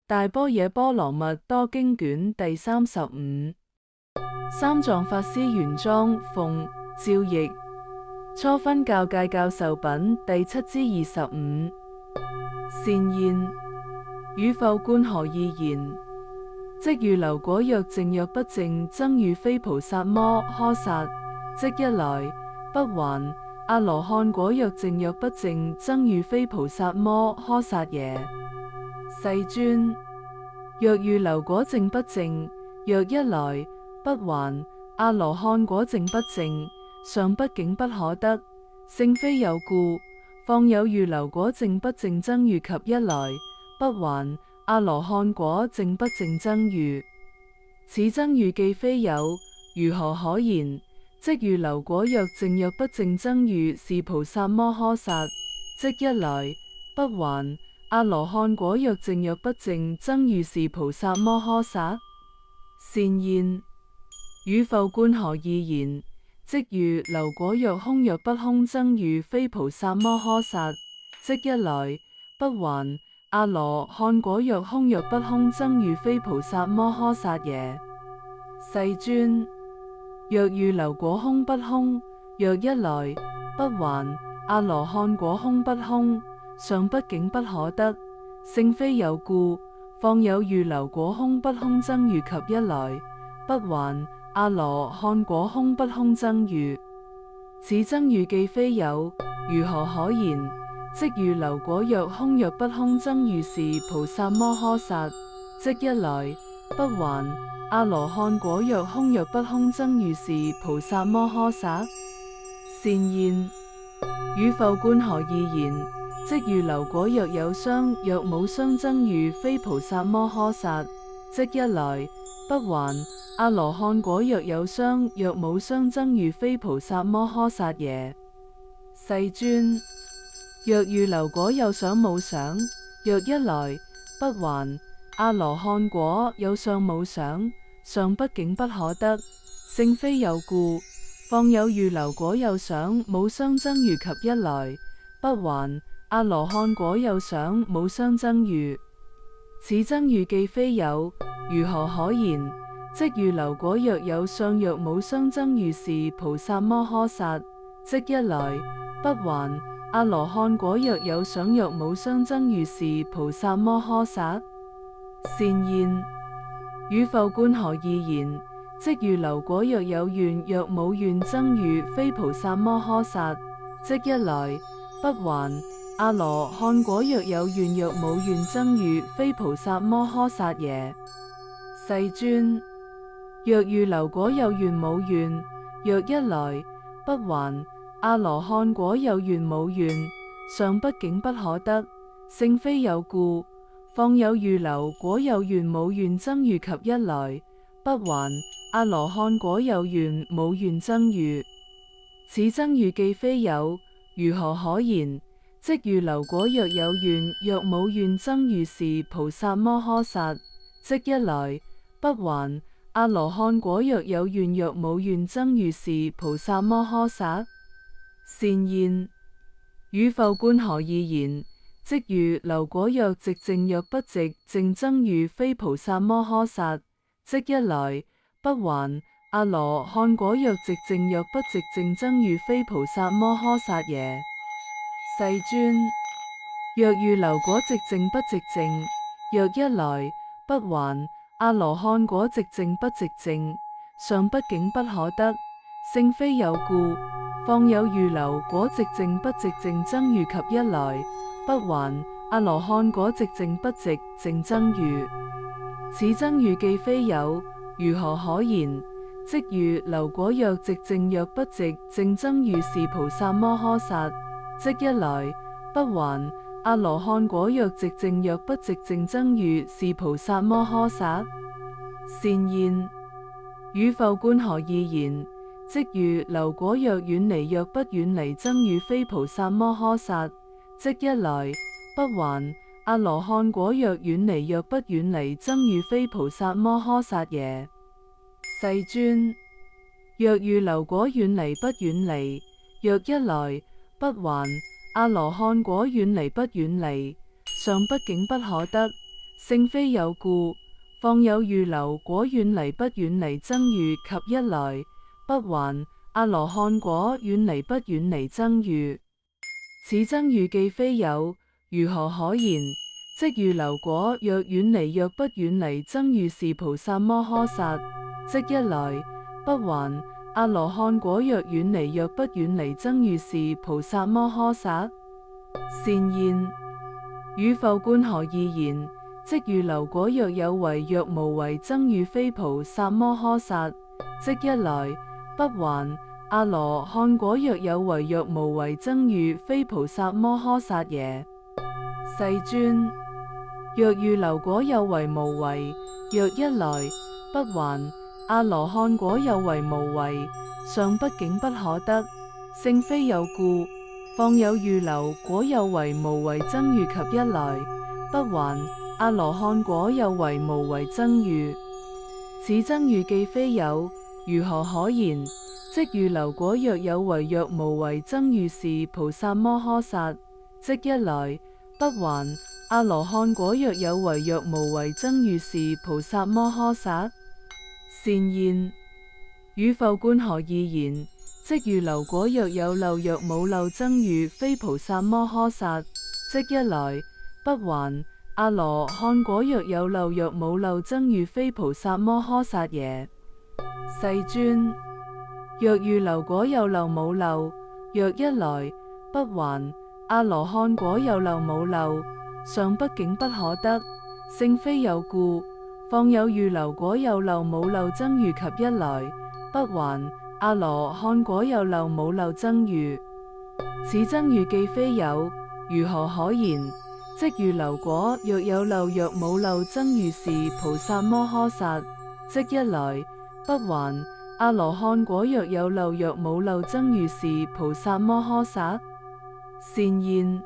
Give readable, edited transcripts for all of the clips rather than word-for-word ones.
大般若波羅蜜多經卷第35。三藏法師玄奘奉詔譯初分教戒教授品第7之25。善現，汝復觀何義言？即預流果若淨若不淨，僧喻非菩薩摩訶薩，即一來不還。阿羅漢果若淨若不淨，僧喻非菩薩摩訶薩耶？世尊，若預流果淨不淨，若一來不還。阿羅漢果淨不淨，尚不境不可得，性非有故，況有預流果淨不淨僧喻及一來不還。阿羅漢果淨不淨僧喻，此僧喻既非有，如何可言？即預流果若淨若不淨僧喻是菩薩摩訶薩，即一來不還。阿羅漢果若淨若不淨僧喻是菩薩摩訶薩？善現，汝復觀何義言？即預流果若空若不空僧喻非菩薩摩訶薩，即一來不還。阿羅漢果若空若不空僧喻非菩薩摩訶薩耶？世尊，若預流果空不空，若一來不還。阿羅漢果空不空，尚不境不可得，性非有故，況有預流果空不空僧喻及一來不還。阿羅漢果空不空僧喻，此僧喻既非有，如何可言？即預流果若空若不空僧喻是菩薩摩訶薩，即一來不還。阿羅漢果若空若不空僧喻是菩薩摩訶薩？善現，汝復觀何義言？即預流果若有相若無相僧喻非菩薩摩訶薩，即一來不還。阿羅漢果若有相若無相僧喻非菩薩摩訶薩耶？世尊，若預流果有相無相，若一來不還。阿羅漢果有相無相，尚不境不可得，性非有故，況有預流果有相無相僧喻及一來不還。阿羅漢果有相無相僧喻，此僧喻既非有，如何可言？即預流果若有相若無相僧喻是菩薩摩訶薩，即一來不還。阿羅漢果若有相若無相僧喻是菩薩摩訶薩？善現，汝復觀何義言？即預流果若有願若無願僧喻非菩薩摩訶薩，即一來不還。阿羅漢果若有願若無願僧喻非菩薩摩訶薩耶？世尊，若預流果有願無願，若一來不還。阿羅漢果有願無願，尚不境不可得，性非有故，況有預流果有願無願僧喻及一來不還。阿羅漢果有願無願僧喻，此僧喻既非有，如何可言？即預流果若有願若無願僧喻是菩薩摩訶薩，即一來不還。阿羅漢果若有願若無願僧喻是菩薩摩訶薩？善現，汝復觀何義言？即預流果若寂靜若不寂靜僧喻非菩薩摩訶薩，即一來不還。阿羅漢果若寂靜若不寂靜僧喻非菩薩摩訶薩耶？世尊，若預流果寂靜不寂靜，若一來不還。阿羅漢果寂靜不寂靜，尚不境不可得，性非有故，況有預流果寂靜不寂靜僧喻及一來不還。阿羅漢果寂靜不寂靜僧喻，此僧喻既非有，如何可言？即預流果若寂靜若不寂靜僧喻是菩薩摩訶薩，即一來不還。阿羅漢果若寂靜若不寂靜僧喻是菩薩摩訶薩？善現，汝復觀何義言？即預流果若遠離若不遠離僧喻非菩薩摩訶薩，即一來不還。阿羅漢果若遠離若不遠離僧喻非菩薩摩訶薩耶？世尊，若預流果遠離不遠離，若一來不還。阿羅漢果遠離不遠離，尚不境不可得，聖非有故，況有預流果遠離不遠離僧喻及一來不還阿羅漢果遠離不遠離僧喻。此僧喻既非有，如何可言？即預流果若遠離若不遠離僧喻是菩薩摩訶薩，即一來不還阿羅漢果若遠離若不遠離僧喻是菩薩摩訶薩。善現，與復觀何異言？即預流果若有為若無為僧喻非菩薩摩訶薩，即一來不還阿羅漢果若有為若無為僧喻非菩薩摩訶薩耶？世尊，若預流果有為無為，若一來不還阿羅漢果有為無為，尚不境不可得，聖非有故，況有預流果有為無為僧喻及一來不還阿羅漢果有為無為僧喻。此僧喻既非有，如何可言？即預流果若有為若無為僧喻是菩薩摩訶薩，即一來不還阿羅漢果若有為若無為僧喻是菩薩摩訶薩。善現，與復觀何異言？即預流果若有漏若無漏僧喻非菩薩摩訶薩，即一來不還阿羅漢果若有漏若無漏僧喻非菩薩摩訶薩耶？世尊，若預流果有漏無漏，若一來不還阿羅漢果有漏無漏，尚不境不可得，聖非有故，況有預流果有漏無漏僧喻及一來不還阿羅漢果有漏無漏僧喻。此僧喻既非有，如何可言？即預流果若有漏若無漏僧喻是菩薩摩訶薩，即一來不還阿羅漢果若有漏若無漏僧喻是菩薩摩訶薩。善現，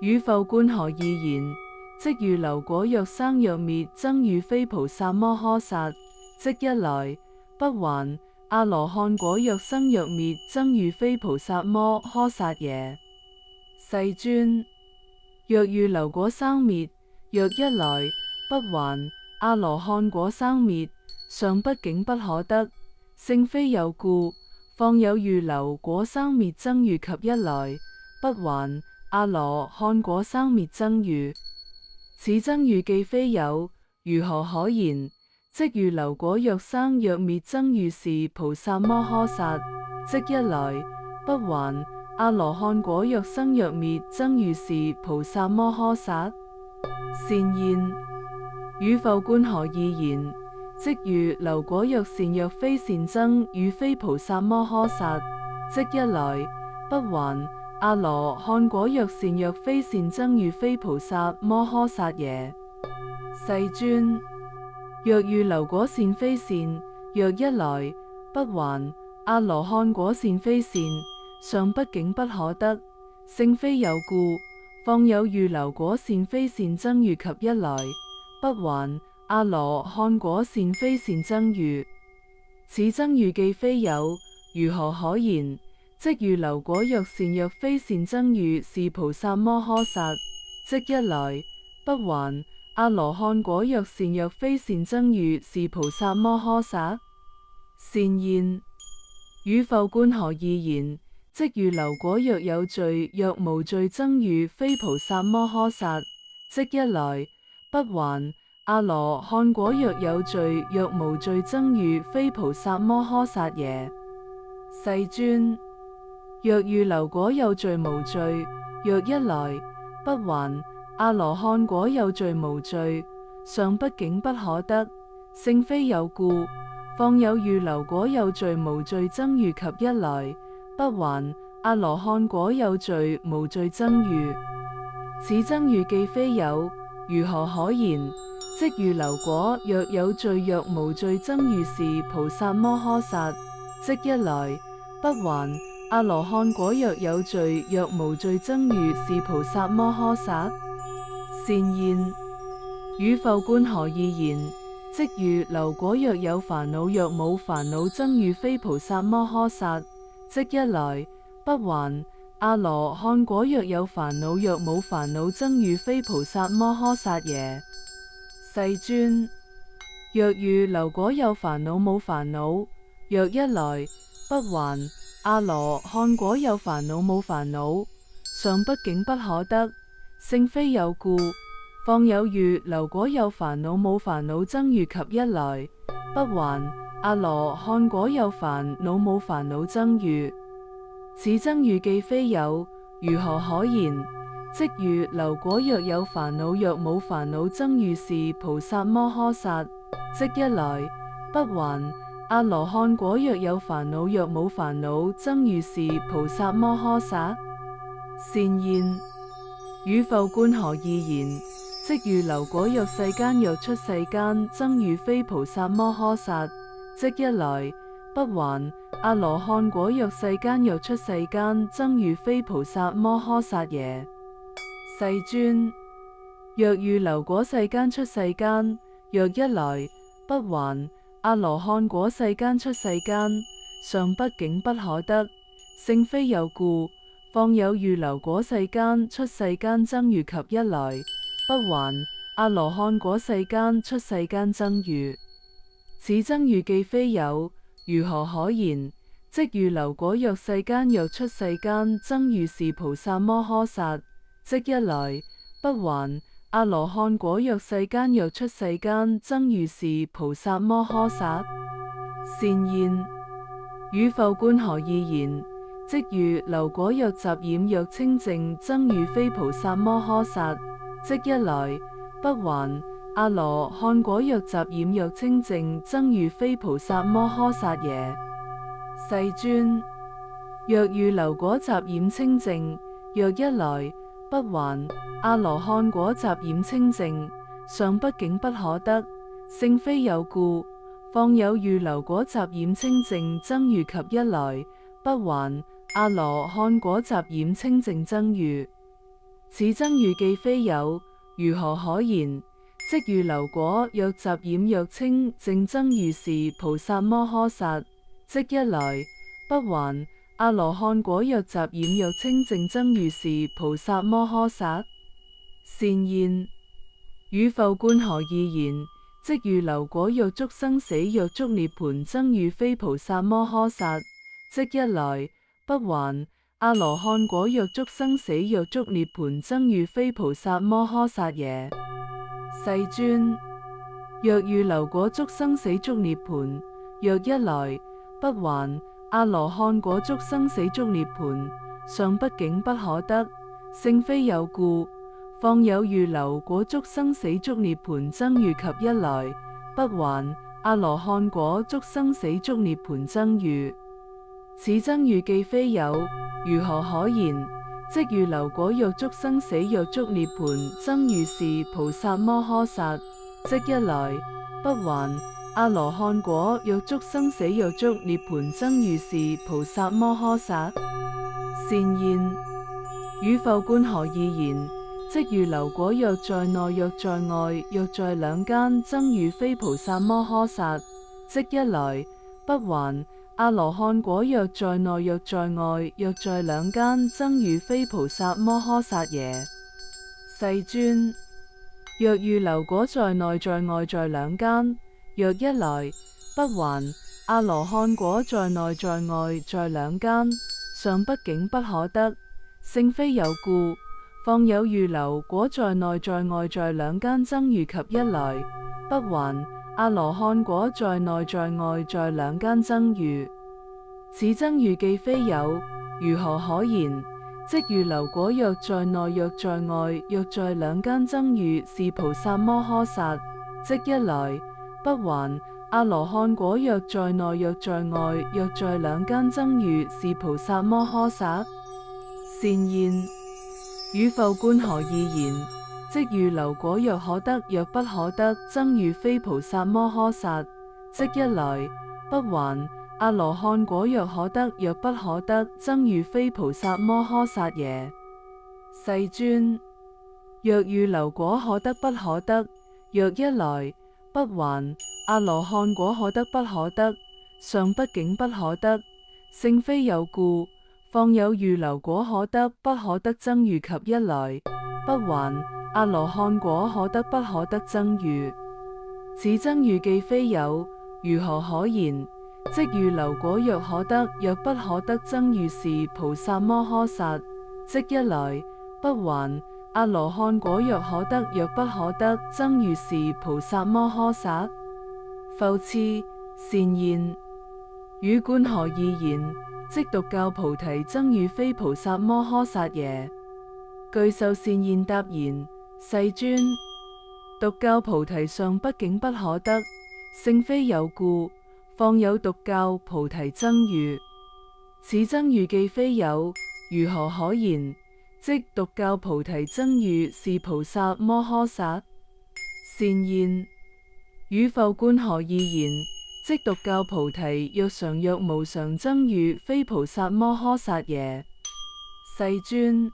與復觀何異言？即預流果若生若滅僧喻非菩薩摩訶薩，即一來不還阿羅漢果若生若滅僧喻非菩薩摩訶薩耶？世尊，若預流果生滅，若一來不還阿羅漢果生滅，尚不境不可得，聖非有故，況有預流果生滅僧喻及一來不還阿羅漢果生滅僧喻。此僧喻既非有，如何可言？即預流果若生若滅僧喻是菩薩摩訶薩，即一來不還阿羅漢果若生若滅僧喻是菩薩摩訶薩。善現，與復觀何異言？即預流果若善若非善僧喻非菩薩摩訶薩，即一來不還阿羅漢果若善若非善僧喻非菩薩摩訶薩耶？世尊，若預流果善非善，若一來不還阿羅漢果善非善，尚不境不可得，聖非有故，況有預流果善非善僧喻及一來不還阿羅漢果善非善僧喻。此僧喻既非有，如何可言？即預流果若善若非善僧喻是菩薩摩訶薩，即一來不還阿羅漢果若善若非善僧喻是菩薩摩訶薩。善現，與復觀何異言？即預流果若有罪若無罪僧喻非菩薩摩訶薩，即一來不還阿羅漢果若有罪若無罪僧喻非菩薩摩訶薩耶？世尊，若預流果有罪無罪，若一來不還阿羅漢果有罪無罪，尚不境不可得，聖非有故，況有預流果有罪無罪僧喻及一來不還阿羅漢果有罪無罪僧喻。此僧喻既非有，如何可言？即預流果若有罪若無罪僧喻是菩薩摩訶薩，即一來不還阿羅漢果若有罪若無罪僧喻是菩薩摩訶薩。善現，與復觀何異言？即預流果若有煩惱若冇煩惱僧喻非菩薩摩訶薩，即一來不還阿羅漢果若有煩惱若冇煩惱僧喻非菩薩摩訶薩耶？世尊，若遇流果有煩惱冇煩惱，若一來不還；阿羅漢果有煩惱冇煩惱，尚不境不可得，性非有故。況有遇流果有煩惱冇煩惱僧喻及一來不還；阿羅漢果有煩惱冇煩惱僧喻，此僧喻既非有，如何可言？即遇流果若有煩惱若冇煩惱僧喻是菩薩摩訶薩，即一來不還；阿羅漢果若有煩惱若冇煩惱僧喻是菩薩摩訶薩。善現，汝復觀何義言？即遇流果若世間若出世間僧喻非菩薩摩訶薩，即一來不還；阿羅漢果若世間若出世間僧喻非菩薩摩訶薩耶？世尊，若遇流果世間出世間，若一來不還；阿羅漢果世間出世間，尚不境不可得，性非有故。況有遇流果世間出世間僧喻及一來不還；阿羅漢果世間出世間僧喻，此僧喻既非有，如何可言？即遇流果若世間若出世間僧喻是菩薩摩訶薩，即一來不還；阿羅漢果若世間若出世間僧喻是菩薩摩訶薩。善現，汝復觀何義言？即遇流果若雜染若清淨僧喻非菩薩摩訶薩，即一來不還；阿羅漢果若雜染若清淨僧喻非菩薩摩訶薩耶？世尊，若遇流果雜染清淨，若一來不還；阿羅漢果雜染清淨，尚不境不可得，性非有故。況有遇流果雜染清淨僧喻及一來不還；阿羅漢果雜染清淨僧喻，此僧喻既非有，如何可言？即遇流果若雜染若清淨僧喻是菩薩摩訶薩，即一來不還；阿羅漢果若雜染若清淨僧喻是菩薩摩訶薩。善現，汝復觀何義言？即遇流果若觸生死若觸涅槃僧喻非菩薩摩訶薩，即一來不還；阿羅漢果若觸生死若觸涅槃僧喻非菩薩摩訶薩耶？世尊，若遇流果觸生死觸涅槃，若一來不還；阿羅漢果觸生死觸涅槃，尚不境不可得，性非有故。況有遇流果觸生死觸涅槃僧喻及一來不還；阿羅漢果觸生死觸涅槃僧喻，此僧喻既非有，如何可言？即遇流果若觸生死若觸涅槃僧喻是菩薩摩訶薩，即一來不還；阿羅漢果若觸生死若觸涅槃僧喻是菩薩摩訶薩。善現，汝復觀何義言？即遇流果若在內若在外若在兩間僧喻非菩薩摩訶薩，即一來不還；阿羅漢果若在內若在外若在兩間僧喻非菩薩摩訶薩耶？世尊，若遇流果在內在外在兩間，若一來不還；阿羅漢果在內在外在兩間，尚不境不可得，性非有故。況有遇流果在內在外在兩間僧喻及一來不還；阿羅漢果在內在外在兩間僧喻，此僧喻既非有，如何可言？即遇流果若在內若在外若在兩間僧喻是菩薩摩訶薩，即一來不還；阿羅漢果若在內若在外若在兩間僧喻是菩薩摩訶薩。善現，汝復觀何義言？即遇流果若可得若不可得僧喻非菩薩摩訶薩，即一來不還；阿羅漢果若可得若不可得僧喻非菩薩摩訶薩耶？世尊，若遇流果可得不可得，若一來不還；阿羅漢果可得不可得，尚不境不可得，性非有故。況有遇流果可得不可得僧喻及一來不還；阿羅漢果可得不可得僧喻？此僧喻既非有，如何可言？即預流果若可得，若不可得僧喻是菩薩摩訶薩。即一來不還。阿羅漢果若可得，若不可得僧喻是菩薩摩訶薩。復次，善言，汝觀何義言？即獨教菩提僧喻非菩薩摩訶薩耶？具受善言答言：世尊，獨教菩提相畢竟不可得，聖非有故，況有獨教菩提僧喻？此僧喻既非有，如何可言？即獨教菩提僧喻是菩薩摩訶薩。善言，汝復觀何義言？即獨教菩提若常若無常僧喻非菩薩摩訶薩耶？世尊，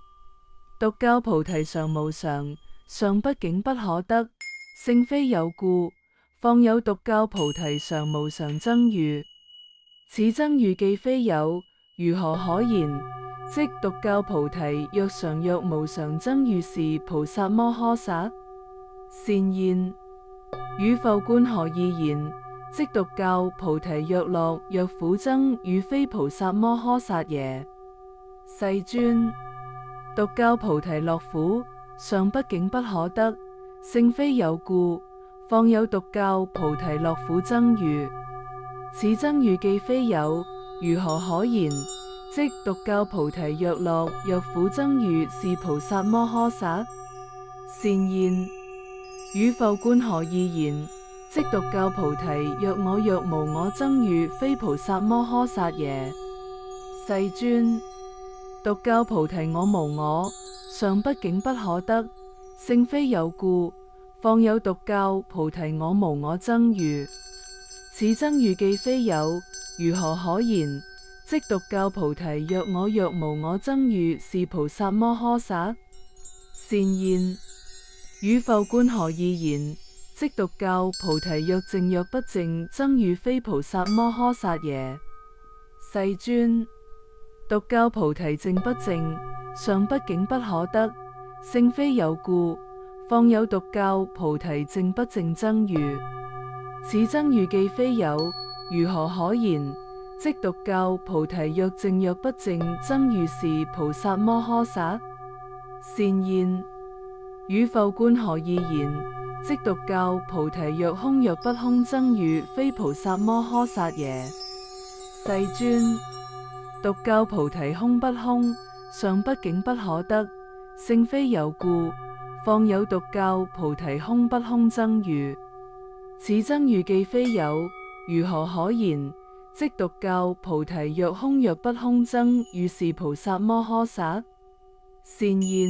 獨教菩提常無常，相畢竟不可得，聖非有故，況有獨教菩提常無常僧喻？此僧喻既非有，如何可言？即獨教菩提若常若無常僧喻是菩薩摩訶薩。善言，汝復觀何義言？即獨教菩提若樂若苦僧喻非菩薩摩訶薩耶？世尊，獨教菩提樂苦，相畢竟不可得，聖非有故，況有獨教菩提樂苦僧喻？此僧喻既非有，如何可言？即獨教菩提若樂若苦僧喻是菩薩摩訶薩。善言，汝復觀何義言？即獨教菩提若我若無我僧喻非菩薩摩訶薩耶？世尊，獨教菩提我無我，相畢竟不可得，聖非有故，況有獨教菩提我無我僧喻？此僧喻既非有，如何可言？即獨教菩提若我若無我僧喻是菩薩摩訶薩。善言，汝復觀何義言？即獨教菩提若淨若不淨僧喻非菩薩摩訶薩耶？世尊，獨教菩提淨不淨，相畢竟不可得，聖非有故，況有獨教菩提淨不淨僧喻？此僧喻既非有，如何可言？即獨教菩提若淨若不淨僧喻是菩薩摩訶薩。善言，汝復觀何義言？即獨教菩提若空若不空僧喻非菩薩摩訶薩耶？世尊，獨教菩提空不空，相畢竟不可得，聖非有故，況有獨教菩提空不空僧喻？此僧喻既非有，如何可言？即獨教菩提若空若不空僧喻是菩薩摩訶薩。善言，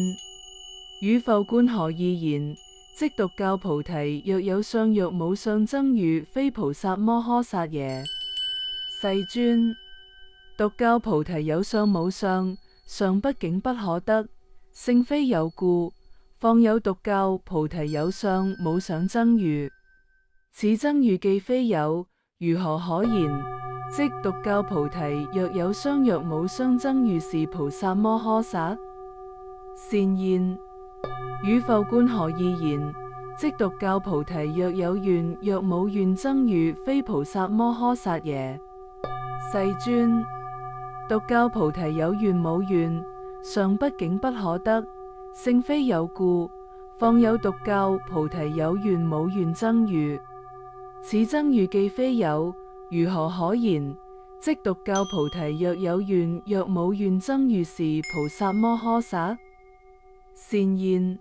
汝復觀何義言？即獨教菩提若有相若無相僧喻非菩薩摩訶薩耶？世尊，獨教菩提有相無相，相畢竟不可得，聖非有故，況有獨教菩提有相無相僧喻？此僧喻既非有，如何可言？即獨教菩提若有相若無相僧喻是菩薩摩訶薩。善言，汝復觀何義言？即獨教菩提若有願若無願僧喻非菩薩摩訶薩耶？世尊，獨教菩提有願無願，相畢竟不可得，聖非有故，況有獨教菩提有願無願僧喻？此僧喻既非有，如何可言？即獨教菩提若有願若無願僧喻是菩薩摩訶薩。善言，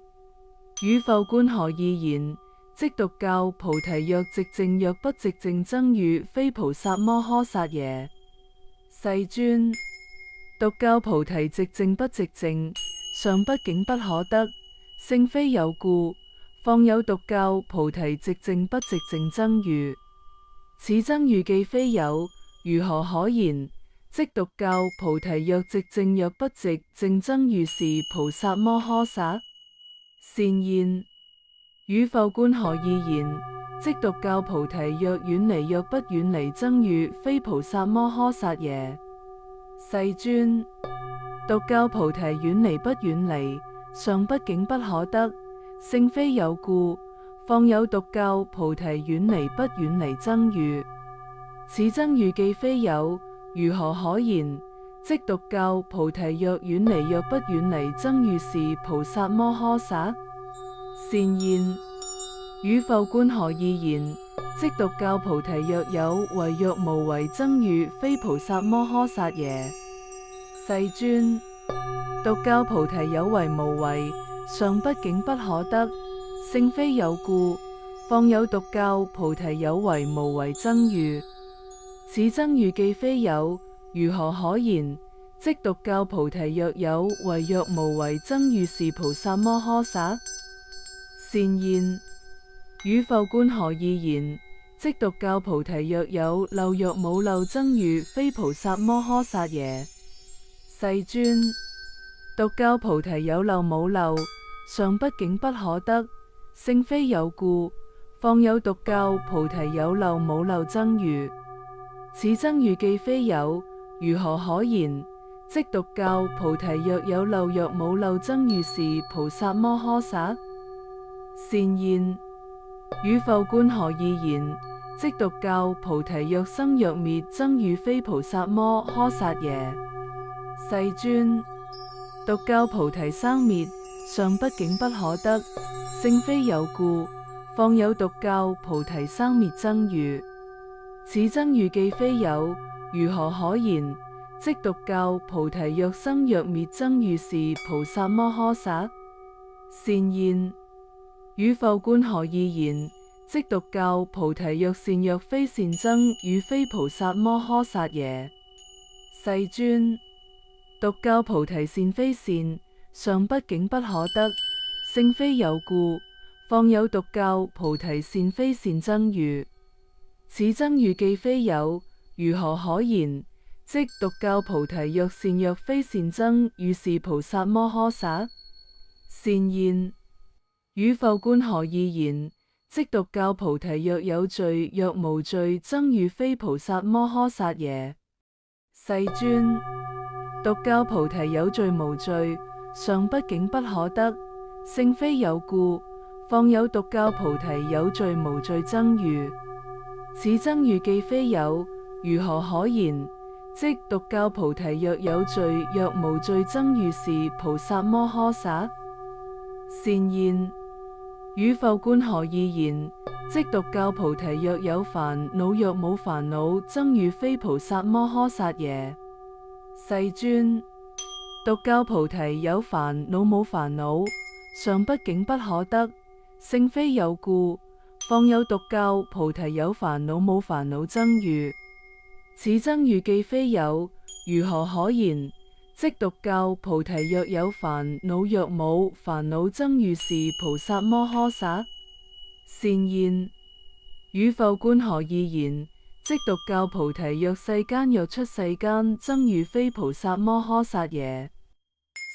汝復觀何義言？即獨教菩提若寂靜若不寂靜僧喻非菩薩摩訶薩耶？世尊，獨教菩提寂靜不寂靜，相畢竟不可得，聖非有故，況有獨教菩提寂靜不寂靜僧喻？此僧喻既非有，如何可言？即獨教菩提若寂靜若不寂靜僧喻是菩薩摩訶薩。善言，汝復觀何義言？即獨教菩提若遠離若不遠離僧喻非菩薩摩訶薩耶？世尊，獨教菩提遠離不遠離，相畢竟不可得，聖非有故，況有獨教菩提遠離不遠離僧侶？此僧侶既非有，如何可言？即獨教菩提若遠離若不遠離僧侶是菩薩摩訶薩？善現，汝復觀何以言？即獨教菩提若有，為若無為僧侶非菩薩摩訶薩耶？世尊，獨教菩提有為無為，尚不境不可得。聖非有故，況有獨教菩提有為無為僧侶？此僧侶既非有，如何可言？即獨教菩提若有，為若無為僧侶是菩薩摩訶薩？善現，汝復觀何以言？即獨教菩提若有，漏若無漏僧侶非菩薩摩訶薩耶？世尊，獨教菩提有漏無漏，尚不境不可得。聖非有故，況有獨教菩提有漏無漏僧侶？此僧侶既非有，如何可言？即獨教菩提若有漏若無漏僧侶是菩薩摩訶薩？善現，汝復觀何以言？即獨教菩提若生若滅僧侶非菩薩摩訶薩耶？世尊，獨教菩提生滅，尚不境不可得。聖非有故，況有獨教菩提生滅僧侶？此僧侶既非有，如何可言？即獨教菩提若生若滅僧侶是菩薩摩訶薩？善現，汝復觀何以言？即獨教菩提若善若非善僧侶非菩薩摩訶薩耶？世尊，獨教菩提善非善，尚不境不可得。聖非有故，況有獨教菩提善非善僧侶？此僧侶既非有，如何可言？即獨教菩提若善若非善僧侶是菩薩摩訶薩？善現，汝復觀何以言？即獨教菩提若有罪若無罪僧侶非菩薩摩訶薩耶？世尊，獨教菩提有罪無罪，尚不境不可得。聖非有故，況有獨教菩提有罪無罪僧侶？此僧侶既非有，如何可言？即獨教菩提若有罪若無罪僧侶是菩薩摩訶薩？善現，汝復觀何以言？即獨教菩提若有煩惱若無煩惱僧侶非菩薩摩訶薩耶？世尊，獨教菩提有煩惱無煩惱，尚不境不可得。聖非有故，況有獨教菩提有煩惱無煩惱僧侶？此僧侶既非有，如何可言？即獨教菩提若有煩惱若無煩惱僧侶是菩薩摩訶薩？善現，汝復觀何以言？即獨教菩提若世間若出世間僧侶非菩薩摩訶薩耶？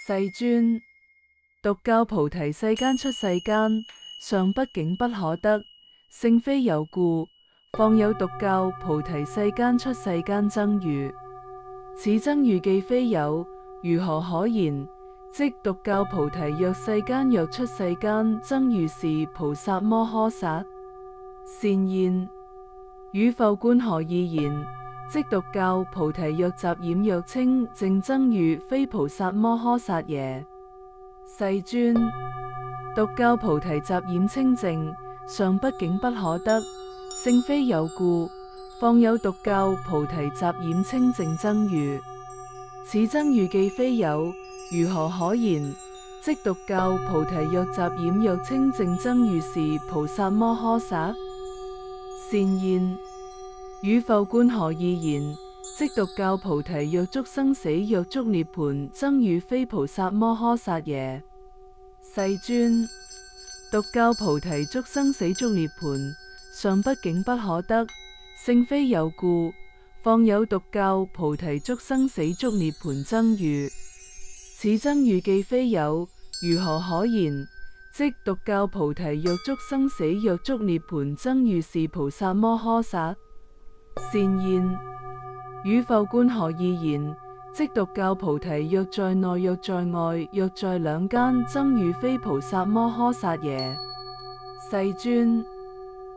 世尊，獨教菩提世間出世間，尚不境不可得。聖非有故，況有獨教菩提世間出世間僧侶？此僧侶既非有，如何可言？即獨教菩提若世間若出世間僧侶是菩薩摩訶薩？善現，汝復觀何以言？即獨教菩提若雜染若清淨僧侶非菩薩摩訶薩耶？世尊，獨教菩提雜染清淨，尚不境不可得。聖非有故，況有獨教菩提雜染清淨僧侶？此僧侶既非有，如何可言？即獨教菩提若雜染若清淨僧侶是菩薩摩訶薩？善現，汝復觀何以言？即獨教菩提若觸生死若觸涅槃僧侶非菩薩摩訶薩耶？世尊，獨教菩提觸生死觸涅槃，尚不境不可得。聖非有故，況有獨教菩提觸生死觸涅槃僧侶？此僧侶既非有，如何可言？即獨教菩提若觸生死若觸涅槃僧侶是菩薩摩訶薩？善現，汝復觀何以言？即獨教菩提若在內若在外若在兩間，僧喻非菩薩摩訶薩耶？世尊，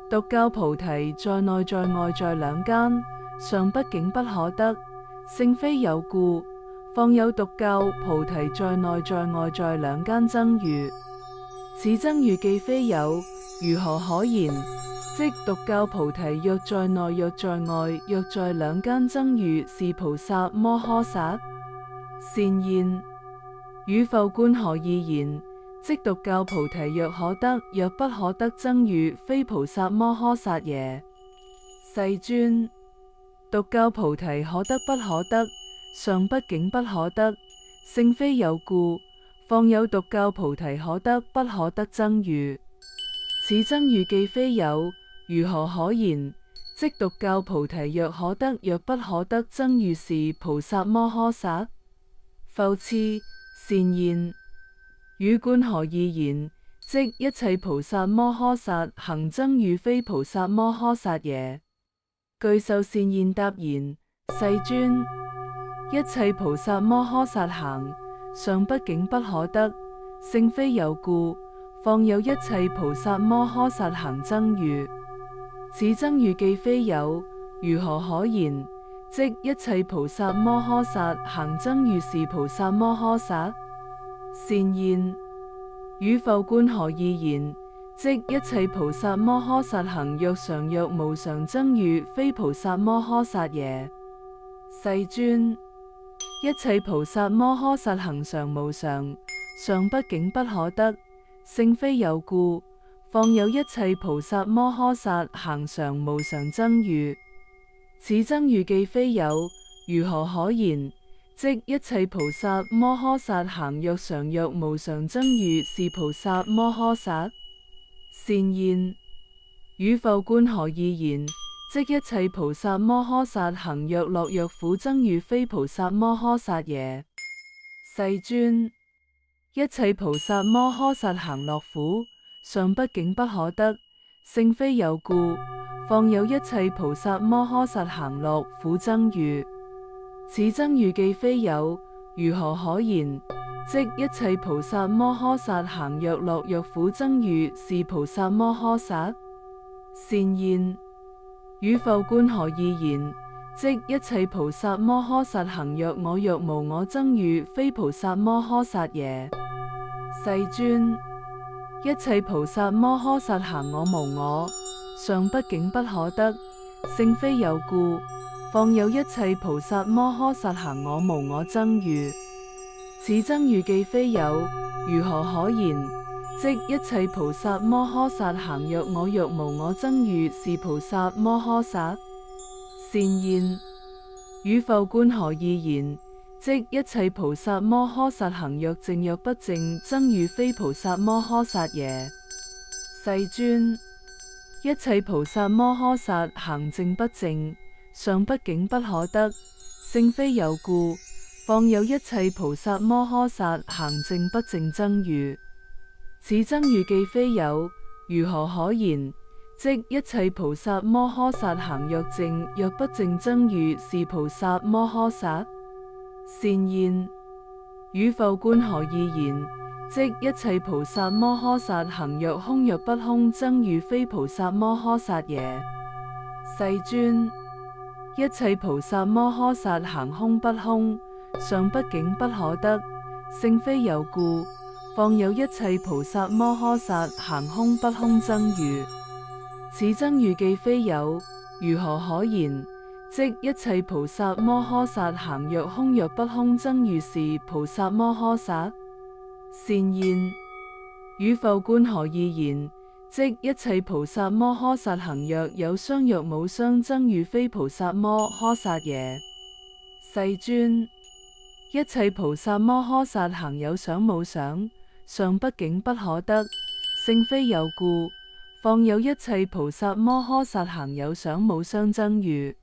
獨教菩提在內在外在兩間，尚不境不可得，性非有故，況有獨教菩提在內在外在兩間僧喻？此僧喻既非有，如何可言？即獨教菩提若在內若在外若在兩間僧喻是菩薩摩訶薩？善言，汝復觀何義言？即獨教菩提若可得若不可得僧喻非菩薩摩訶薩耶？世尊，獨教菩提可得不可得，尚不境不可得，性非有故，況有獨教菩提可得不可得僧喻？此僧喻既非有，如何可言？即獨教菩提若可得若不可得僧喻是菩薩摩訶薩？復次，善言，汝觀何義言？即一切菩薩摩訶薩行僧喻非菩薩摩訶薩耶？具受善言答言：世尊，一切菩薩摩訶薩行，尚不境不可得，性非有故，況有一切菩薩摩訶薩行僧喻？此僧喻既非有，如何可言？即一切菩薩摩訶薩行僧喻是菩薩摩訶薩？善言，汝復觀何義言？即一切菩薩摩訶薩行若常若無常僧喻非菩薩摩訶薩耶？世尊，一切菩薩摩訶薩行常無常，尚不境不可得，性非有故，況有一切菩薩摩訶薩行常無常僧喻？此僧喻既非有，如何可言？即一切菩薩摩訶薩行若常若無常僧喻是菩薩摩訶薩？善言，汝復觀何義言？即一切菩薩摩訶薩行若樂若苦僧喻非菩薩摩訶薩耶？世尊，一切菩薩摩訶薩行樂苦，尚不境不可得，性非有故，況有一切菩薩摩訶薩行樂苦僧喻？此僧喻既非有，如何可言？即一切菩薩摩訶薩行若樂若苦僧喻是菩薩摩訶薩？善言，汝復觀何義言？即一切菩薩摩訶薩行若我若無我僧喻非菩薩摩訶薩耶？世尊，一切菩薩摩訶薩行我無我，尚不境不可得，性非有故，況有一切菩薩摩訶薩行我無我僧喻？此僧喻既非有，如何可言？即一切菩薩摩訶薩行若我若無我僧喻是菩薩摩訶薩？善言，汝復觀何義言？即一切菩薩摩訶薩行若淨若不淨僧喻非菩薩摩訶薩耶？世尊，一切菩薩摩訶薩行淨不淨，尚不境不可得，性非有故，況有一切菩薩摩訶薩行淨不淨僧喻？此僧喻既非有，如何可言？即一切菩薩摩訶薩行若淨若不淨僧喻是菩薩摩訶薩？善言，汝復觀何義言？即一切菩薩摩訶薩行若空若不空僧喻非菩薩摩訶薩耶？世尊，一切菩薩摩訶薩行空不空，尚不境不可得，性非有故，況有一切菩薩摩訶薩行空不空僧喻？此僧喻既非有，如何可言？即一切菩薩摩訶薩行若空若不空僧喻是菩薩摩訶薩？善言，汝復觀何義言？即一切菩薩摩訶薩行若有相若無相僧喻非菩薩摩訶薩耶？世尊，一切菩薩摩訶薩行有想無想，尚不境不可得，性非有故，況有一切菩薩摩訶薩行有想無相僧喻？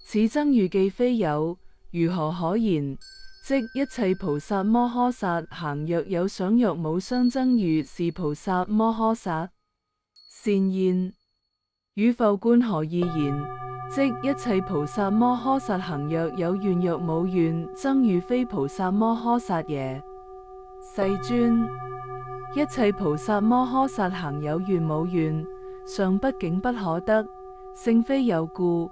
此僧喻既非有，如何可言？即一切菩薩摩訶薩行若有想若無相僧喻是菩薩摩訶薩？善言，汝復觀何義言？即一切菩薩摩訶薩行若有願若無願，僧喻非菩薩摩訶薩耶？世尊，一切菩薩摩訶薩行有願無願，尚不境不可得，聖非有故，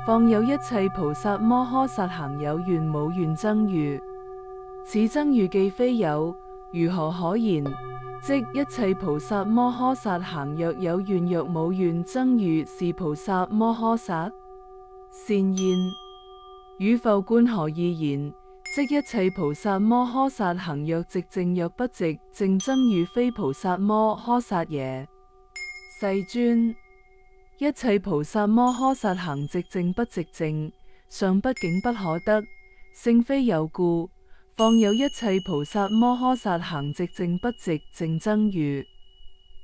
況有一切菩薩摩訶薩行有願無願僧喻。此僧喻既非有，如何可言？即一切菩薩摩訶薩行若有願若無願僧喻是菩薩摩訶薩。善言，汝復觀何以言？即一切菩薩摩訶薩行若寂靜若不寂靜僧喻非菩薩摩訶薩耶？世尊，一切菩薩摩訶薩行寂靜不寂靜，尚不境不可得，聖非有故，況有一切菩薩摩訶薩行寂靜不寂靜僧喻。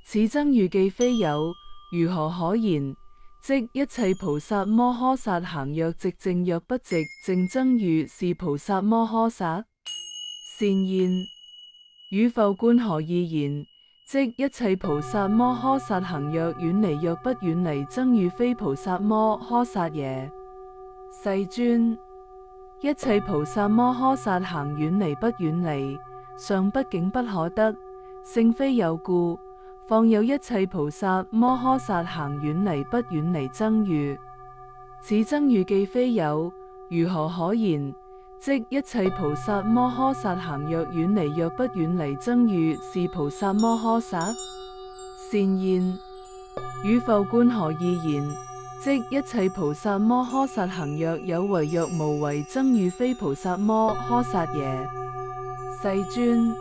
此僧喻既非有，如何可言？即一切菩薩摩訶薩行若寂靜若不寂靜僧喻是菩薩摩訶薩。善言，汝復觀何以言？即一切菩薩摩訶薩行若遠離若不遠離僧喻非菩薩摩訶薩耶？世尊，一切菩薩摩訶薩行遠離不遠離，尚不境不可得，聖非有故，況有一切菩薩摩訶薩行遠離不遠離僧喻。此僧喻既非有，如何可言？即一切菩薩摩訶薩行若遠離若不遠離僧喻是菩薩摩訶薩。善言，汝復觀何以言？即一切菩薩摩訶薩行若有為若無為僧喻非菩薩摩訶薩耶？世尊，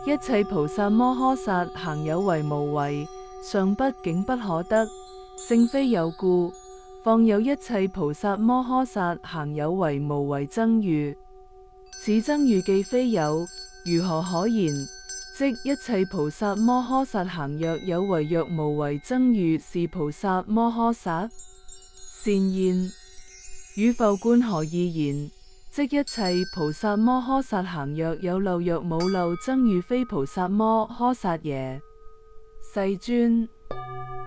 一切菩薩摩訶薩行有為無為，尚不境不可得，聖非有故，況有一切菩薩摩訶薩行有為無為僧喻。此僧喻既非有，如何可言？即一切菩薩摩訶薩行若有為若無為僧喻是菩薩摩訶薩。善言，汝復觀何以言？即一切菩薩摩訶薩行若有漏若無漏僧喻非菩薩摩訶薩耶？世尊，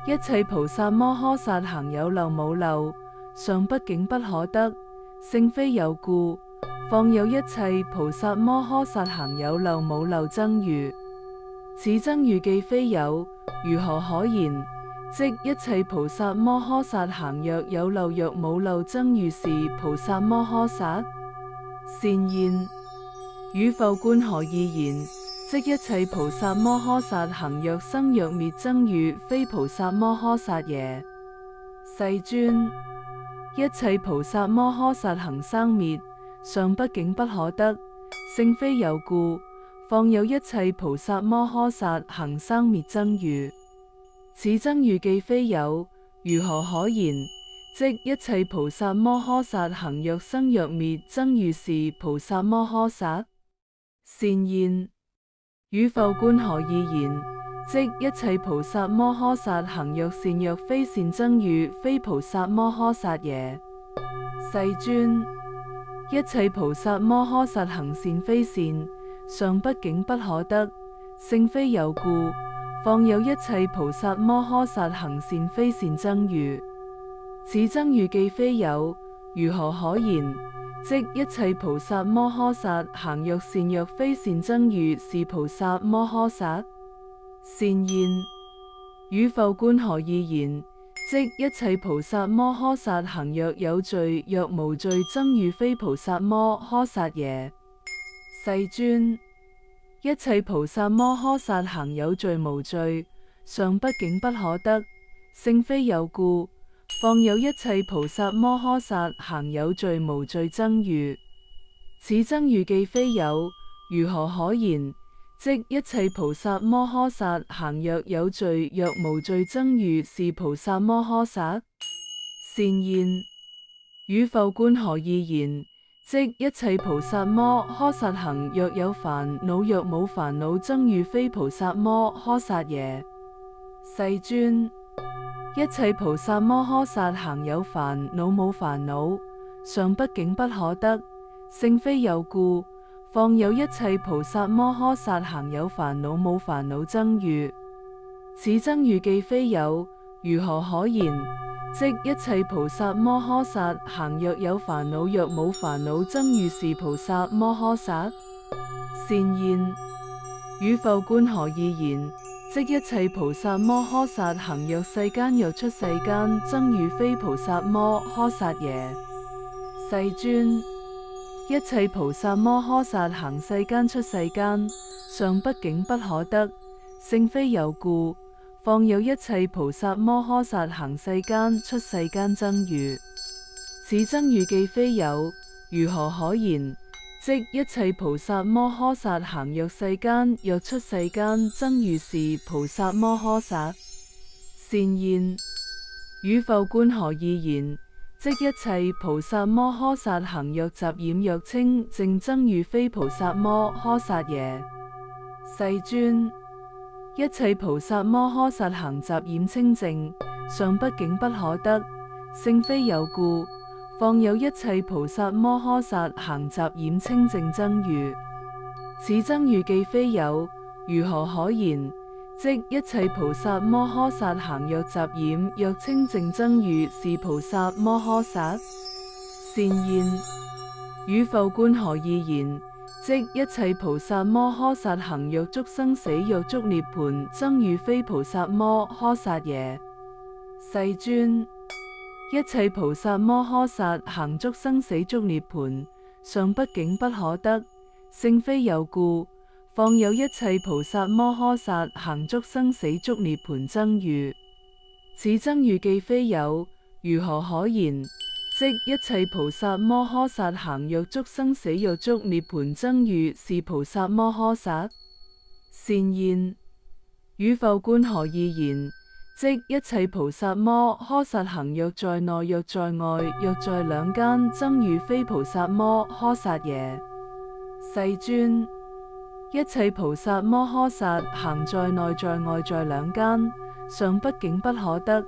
一切菩薩摩訶薩行有漏無漏，尚不境不可得，聖非有故，況有一切菩薩摩訶薩行有漏無漏僧喻。此僧喻既非有，如何可言？即一切菩薩摩訶薩行若有漏若無漏僧喻是菩薩摩訶薩。善言，汝復觀何以言？即一切菩薩摩訶薩行若生若滅僧喻非菩薩摩訶薩耶？世尊，一切菩薩摩訶薩行生滅，尚不境不可得，聖非有故，況有一切菩薩摩訶薩行生滅僧喻。此僧喻既非有，如何可言？即一切菩薩摩訶薩行若生若滅僧喻是菩薩摩訶薩。善言，汝復觀何以言？即一切菩薩摩訶薩行若善若非善僧喻非菩薩摩訶薩耶？世尊，一切菩薩摩訶薩行善非善，尚不境不可得，聖非有故，況有一切菩薩摩訶薩行善非善僧喻。此僧喻既非有，如何可言？即一切菩薩摩訶薩行若善若非善僧喻是菩薩摩訶薩。善言，汝復觀何以言？即一切菩薩摩訶薩行若有罪若無罪僧喻非菩薩摩訶薩耶？世尊，一切菩薩摩訶薩行有罪無罪，尚不境不可得，聖非有故，況有一切菩薩摩訶薩行有罪無罪僧喻。此僧喻既非有，如何可言？即一切菩薩摩訶薩行若有罪若無罪僧喻是菩薩摩訶薩。善言，汝復觀何以言？即一切菩薩摩訶薩行若有煩惱若無煩惱僧喻非菩薩摩訶薩耶？世尊，一切菩薩摩訶薩行有煩惱無煩惱，尚不境不可得，聖非有故，況有一切菩薩摩訶薩行有煩惱無煩惱僧喻。此僧喻既非有，如何可言？即一切菩薩摩訶薩行若有煩惱，若冇煩惱，僧如是菩薩摩訶薩。善現，與復觀何義言？即一切菩薩摩訶薩行若世間，若出世間，僧如非菩薩摩訶薩耶？世尊，一切菩薩摩訶薩行世間出世間，尚不境不可得，聖非有故。況有一切菩薩摩訶薩行世間出世間僧如，此僧如既非有，如何可言？即一切菩薩摩訶薩行若世間，若出世間，僧如是菩薩摩訶薩。善現，與復觀何義言？即一切菩薩摩訶薩行若雜染若清淨，僧如非菩薩摩訶薩耶？世尊，一切菩薩摩訶薩行雜染清淨，尚不境不可得，聖非有故。況有一切菩薩摩訶薩行雜染清淨僧如，此僧如既非有，如何可言？即一切菩薩摩訶薩行若雜染若清淨僧如是菩薩摩訶薩。善現，與復觀何義言？即一切菩薩摩訶薩行若觸生死，若觸涅槃，僧如非菩薩摩訶薩耶？世尊，一切菩薩摩訶薩行觸生死觸涅槃，尚不境不可得，聖非有故。況有一切菩薩摩訶薩行觸生死觸涅槃僧如，此僧如既非有，如何可言？即一切菩薩摩訶薩行若觸生死若觸涅槃僧如是菩薩摩訶薩。善現，與復觀何義言？即一切菩薩摩訶薩行若在內若在外若在兩間，僧如非菩薩摩訶薩耶？世尊，一切菩薩摩訶薩行在內在外在兩間，尚不境不可得，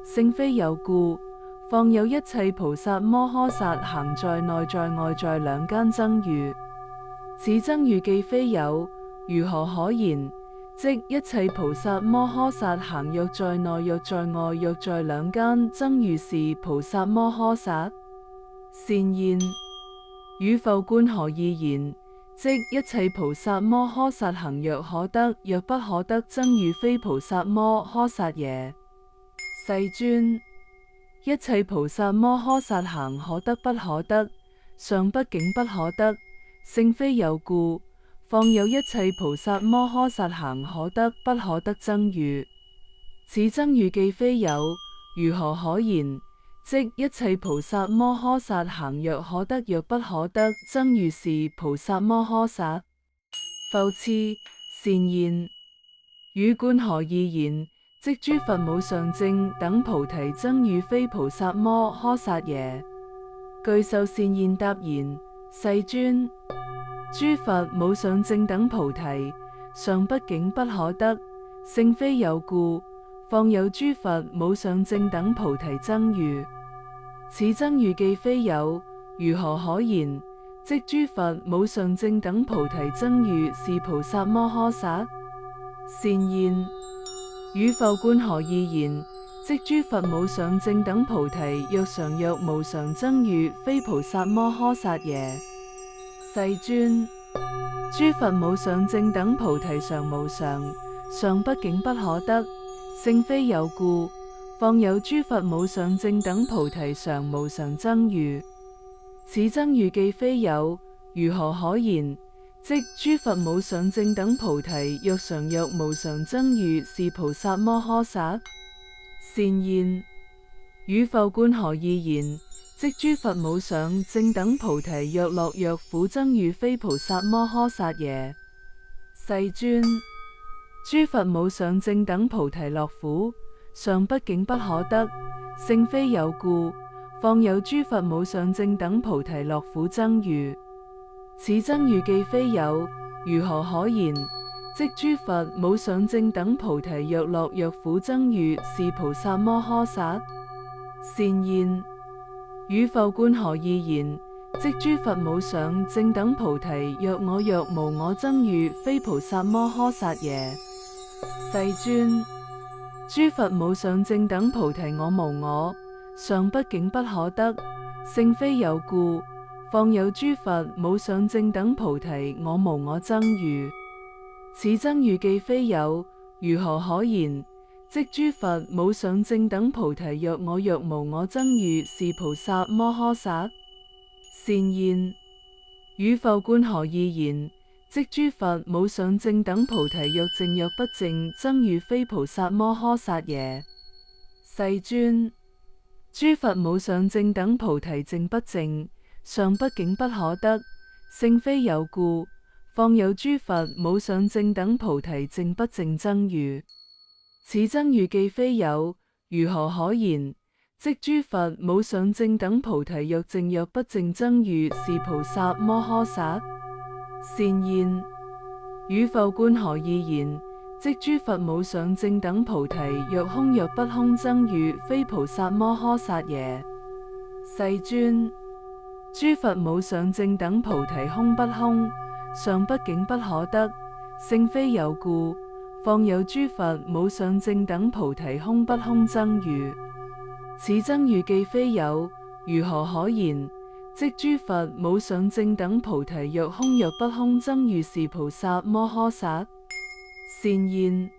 聖非有故。況有一切菩薩摩訶薩行在內在外在兩間僧如，此僧如既非有，如何可言？即一切菩薩摩訶薩行若在內若在外若在兩間，僧如是菩薩摩訶薩。善現，與復觀何義言？即一切菩薩摩訶薩行若可得，若不可得，僧如非菩薩摩訶薩耶？世尊，一切菩薩摩訶薩行可得不可得，尚不境不可得，聖非有故。況有一切菩薩摩訶薩行可得不可得僧如，此僧如既非有，如何可言？即一切菩薩摩訶薩行若可得若不可得，僧如是菩薩摩訶薩。復次，善現，與觀何義言？即諸佛無上正等菩提僧如非菩薩摩訶薩耶？具受善現答言：世尊，諸佛無上正等菩提，尚不境不可得，聖非有故。況有諸佛無上正等菩提僧如，此僧如既非有，如何可言？即諸佛無上正等菩提僧如是菩薩摩訶薩。善現，與復觀何義言？即諸佛無上正等菩提若常若無常僧如非菩薩摩訶薩耶？世尊，諸佛無上正等菩提常無常，尚不境不可得，聖非有故。況有諸佛無上正等菩提常無常僧如，此僧如既非有，如何可言？即諸佛無上正等菩提若常若無常僧如是菩薩摩訶薩。善現，與復觀何義言？即諸佛無上正等菩提若樂若苦僧如非菩薩摩訶薩耶？世尊，諸佛無上正等菩提樂苦，尚不境不可得，聖非有故。況有諸佛無上正等菩提樂苦僧如，此僧如既非有，如何可言？即諸佛無上正等菩提若樂若苦僧如是菩薩摩訶薩。善現，與復觀何義言？即諸佛無上正等菩提若我若無我僧如非菩薩摩訶薩耶？世尊，諸佛無上正等菩提我無我，尚不竟不可得，聖非有故，況有諸佛無上正等菩提，我無我僧喻。此僧喻既非有，如何可言？即諸佛無上正等菩提，若我若無我僧喻，是菩薩摩訶薩。善現，汝復觀何以言？即諸佛無上正等菩提，若淨若不淨，僧喻非菩薩摩訶薩耶？世尊，諸佛無上正等菩提淨不淨，尚不竟不可得，聖非有故，況有諸佛無上正等菩提，淨不淨僧喻。此僧喻既非有，如何可言？即諸佛無上正等菩提，若淨若不淨，僧喻是菩薩摩訶薩。善現，汝復觀何以言？即諸佛無上正等菩提，若空若不空，僧喻非菩薩摩訶薩耶？世尊，諸佛無上正等菩提，空不空，尚不竟不可得，聖非有故，況有諸佛無上正等菩提，空不空僧喻。此僧喻既非有，如何可言？即諸佛無上正等菩提，若空若不空，僧喻是菩薩摩訶薩。善現，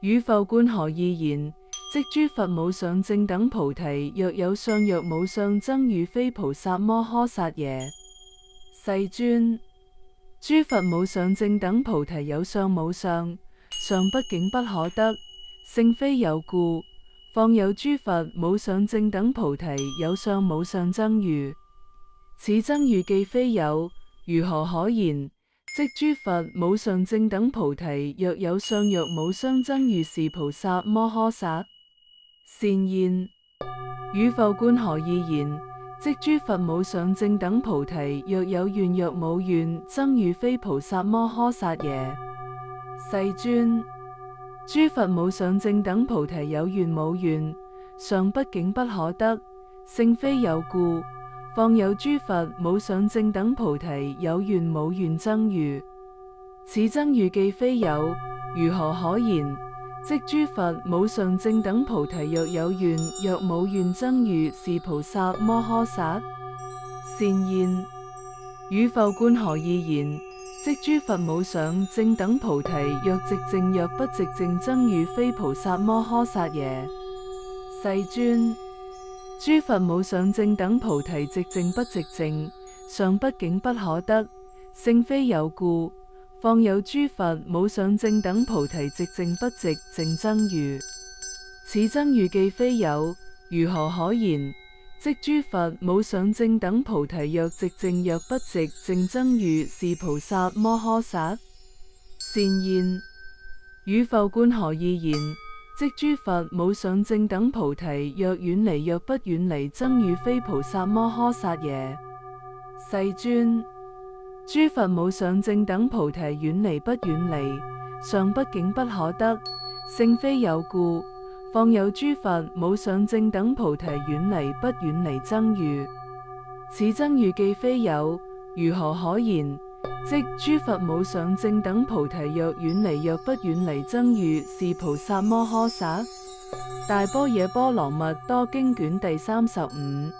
汝復觀何以言？即諸佛無上正等菩提，若有相若無相，僧喻非菩薩摩訶薩耶？世尊，諸佛無上正等菩提，有相無相，尚不竟不可得，聖非有故，況有諸佛無上正等菩提，有相無相僧喻。此僧喻既非有，如何可言？即諸佛無上正等菩提，若有相若無相，僧喻是菩薩摩訶薩。善現，汝復觀何以言？即諸佛無上正等菩提，若有願若無願，僧喻非菩薩摩訶薩耶？世尊，諸佛無上正等菩提，有願無願，尚不竟不可得，聖非有故，況有諸佛無上正等菩提，有願無願僧喻。此僧喻既非有，如何可言？即諸佛無上正等菩提，若有願若無願，僧喻是菩薩摩訶薩。善現，汝復觀何以言？即諸佛無上正等菩提，若寂靜若不寂靜，僧喻非菩薩摩訶薩耶？世尊，諸佛無上正等菩提，寂靜不寂靜，尚不竟不可得，聖非有故，況有諸佛無上正等菩提，寂靜不寂靜僧喻。此僧喻既非有，如何可言？即諸佛無上正等菩提，若寂靜若不寂靜，僧喻是菩薩摩訶薩。善現，汝復觀何以言？即諸佛無上正等菩提，若遠離若不遠離，僧喻非菩薩摩訶薩耶？世尊，諸佛無上正等菩提，遠離不遠離，尚不竟不可得，聖非有故，況有諸佛無上正等菩提，遠離不遠離僧喻。此僧喻既非有，如何可言？即諸佛無上正等菩提，若遠離若不遠離，僧喻是菩薩摩訶薩。大般若波羅蜜多經卷第35。